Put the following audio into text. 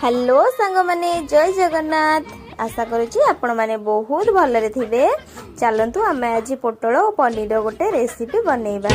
Hello सांग माने जय जगन्नाथ। आशा करुच्ची आपण माने बहुत भलरे थिबे। चलंतु आमे आज पोटल और पनीर गोटे रेसिपी बनैबा।